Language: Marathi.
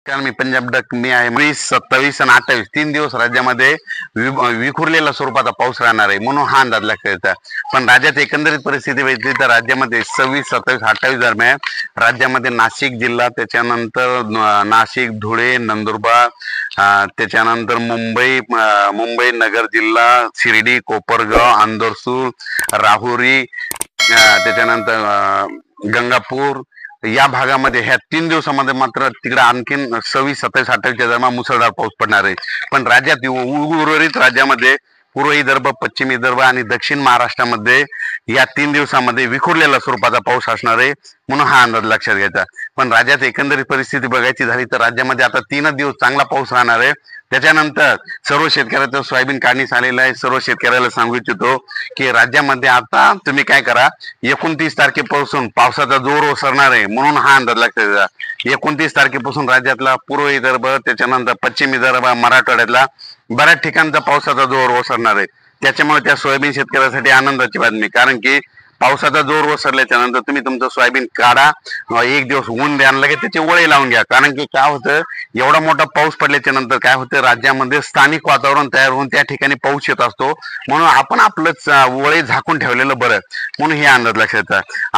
कारण मी पंजाब डक मी आहे 20, 27 आणि 28 तीन दिवस राज्यामध्ये विखुरलेल्या स्वरूपाचा पाऊस राहणार आहे म्हणून हा अंदाज लक्षात येतात. पण राज्यात एकंदरीत परिस्थिती बघितली तर राज्यामध्ये 26, 27, 28 दरम्यान राज्यामध्ये नाशिक जिल्हा, त्याच्यानंतर नाशिक, धुळे, नंदुरबार, त्याच्यानंतर मुंबई नगर जिल्हा, शिर्डी, कोपरगाव, अंदरसूर, राहुरी, त्याच्यानंतर गंगापूर या भागामध्ये ह्या तीन दिवसामध्ये मात्र तिकडे आणखीन 26, 27, 28च्या दरम्यान मुसळधार पाऊस पडणार आहे. पण राज्यात उर्वरित राज्यामध्ये पूर्व विदर्भ, पश्चिम विदर्भ आणि दक्षिण महाराष्ट्रामध्ये या तीन दिवसामध्ये विखुरलेला स्वरूपाचा पाऊस असणार आहे म्हणून हा अंदाज लक्षात घ्यायचा. पण राज्यात एकंदरीत परिस्थिती बघायची झाली तर राज्यामध्ये आता 3 दिवस चांगला पाऊस राहणार आहे. त्याच्यानंतर सर्व शेतकऱ्याचं सोयाबीन काढणीस आलेलं आहे. सर्व शेतकऱ्याला सांगू इच्छितो की राज्यामध्ये आता तुम्ही काय करा, 29 तारखेपासून पावसाचा जोर ओसरणार आहे म्हणून हा अंदाज लक्षात घ्या. 29 तारखेपासून राज्यातला पूर्व विदर्भ, त्याच्यानंतर पश्चिम विदर्भ, मराठवाड्यातला बऱ्याच ठिकाणचा पावसाचा जोर ओसरणार आहे. त्याच्यामुळे त्या सोयाबीन शेतकऱ्यासाठी आनंदाची बातमी, कारण की पावसाचा जोर ओसरल्याच्या नंतर तुम्ही तुमचं सोयाबीन काढा, एक दिवस ऊन द्या, लगेच त्याचे वळे लावून घ्या. कारण की काय होतं, एवढा मोठा पाऊस पडल्याच्या नंतर काय होतं, राज्यामध्ये स्थानिक वातावरण तयार होऊन त्या ठिकाणी पाऊस येत असतो. म्हणून आपण आपलंच वळे झाकून ठेवलेलं बरं म्हणून हे अंदाज लक्षात येतात.